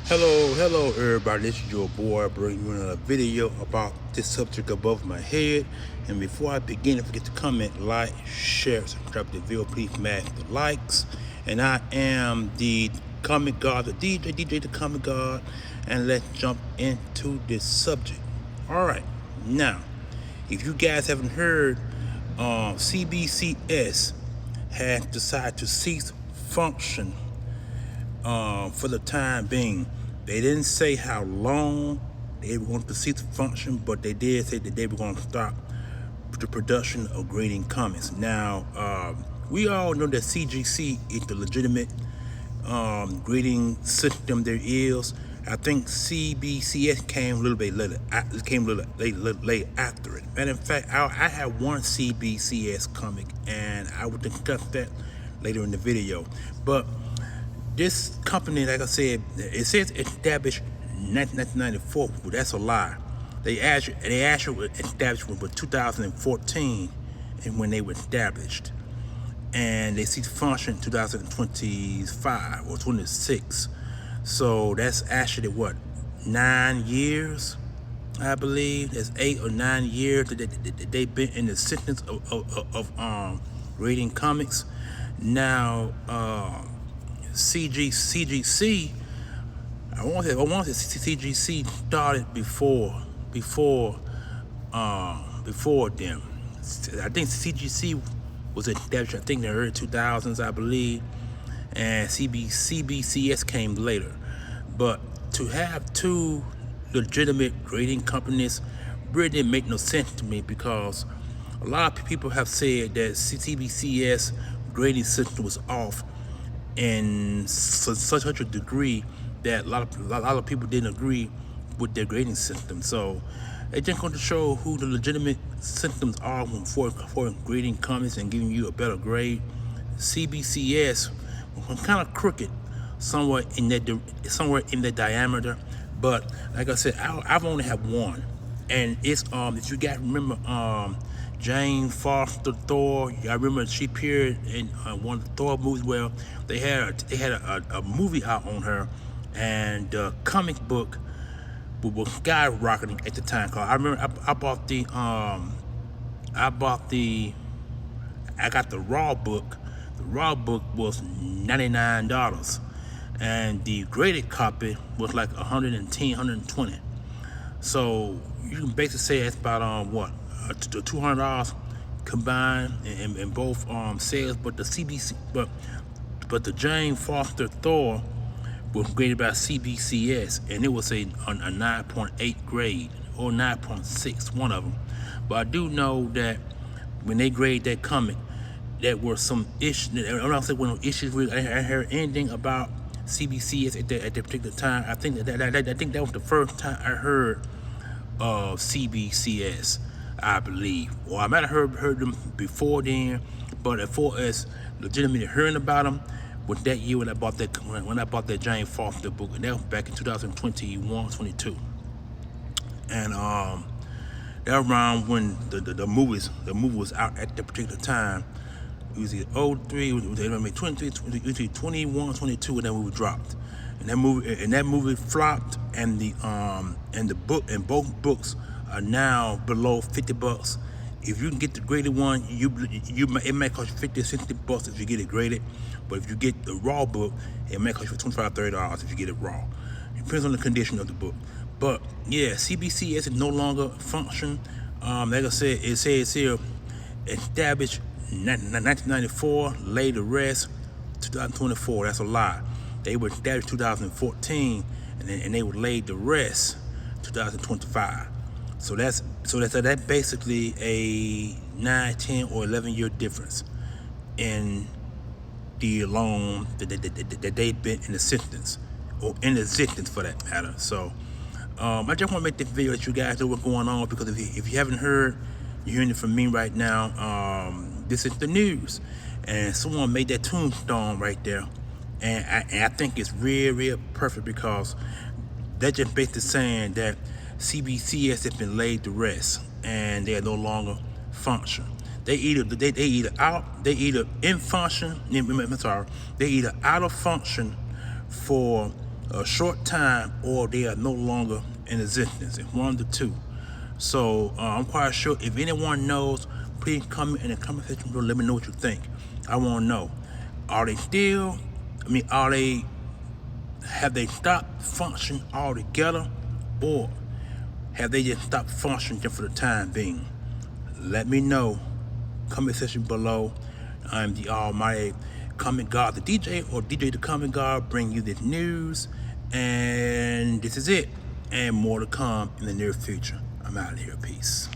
Hello everybody, this is your boy bringing you another video about this subject above my head. And before I begin, don't forget to comment, like, share, subscribe to the video, please smash the likes. And I am the Comic God, the DJ the Comic God, and let's jump into this subject. Alright, now, if you guys haven't heard, CBCS has decided to cease function for the time being. They didn't say how long they were going to cease function, but they did say that they were going to stop the production of grading comics. Now, we all know that CGC is the legitimate grading system there is. I think CBCS came a little bit later. It came a little late after it. And in fact, I have one CBCS comic, and I would discuss that later in the video. But this company, like I said, it says established 1994, but that's a lie. They actually were established in 2014, and when they were established, and they ceased function in 2025 or 26. So that's actually what, 9 years, I believe. That's 8 or 9 years that they've been in the sentence of reading comics. Now, CGC, I want to say CGC started before them. I think CGC was established, I think, in the early 2000s, I believe, and CBCS came later. But to have two legitimate grading companies really didn't make no sense to me, because a lot of people have said that CBCS grading system was off in such a degree that a lot of people didn't agree with their grading system. So it's just going to show who the legitimate systems are for grading comics and giving you a better grade. CBCS was kind of crooked somewhere in that diameter, but like I said, I've only had one, and it's if you guys remember Jane Foster Thor. I remember she appeared in one of the Thor movies. Well, they had a movie out on her, and the comic book was skyrocketing at the time. Cause I remember I got the Raw book. The Raw book was $99, and the graded copy was like $110, $120. So you can basically say it's about what, $200 combined in both sales. But the CBC, but the Jane Foster Thor was graded by CBCS, and it was a 9.8 grade or 9.6, one of them. But I do know that when they grade that comic, there were some issues. I'm not saying no issues. I heard anything about CBCS at that particular time. I think that was the first time I heard of CBCS, I believe. Or I might have heard them before then, but as far as legitimately hearing about them, was that year when I bought that Jane Foster book, and that was back in 2021, 22. And that around when the movie was out at the particular time. It was either 03, it was 23, 21, 22, and that movie dropped. And that movie flopped, and and both books are now below $50. If you can get the graded one, it may cost you $50 or $60 if you get it graded. But if you get the raw book, it may cost you $25, $30 if you get it raw. It depends on the condition of the book. But yeah, CBCS is no longer function. Like I said, it says here, established 1994, laid the rest 2024. That's a lie. They were established 2014, and they were laid the rest 2025. So that's basically a 9, 10, or 11-year difference in the loan that they've been in existence, or in existence for that matter. So I just want to make this video that you guys know what's going on, because if you haven't heard, you're hearing it from me right now. This is the news, and someone made that tombstone right there, and I think it's real perfect, because they're just basically saying that CBCS has been laid to rest, and they are no longer function. They either in function. I'm sorry, they either out of function for a short time or they are no longer in existence. It's one of the two. So I'm quite sure if anyone knows, please comment in the comment section below. Let me know what you think. I want to know, are they still, have they stopped functioning altogether, or have they just stopped functioning just for the time being? Let me know. Comment section below. I'm the almighty Comment God, the DJ, or DJ the Comment God, bring you this news, and this is it, and more to come in the near future. I'm out of here. Peace.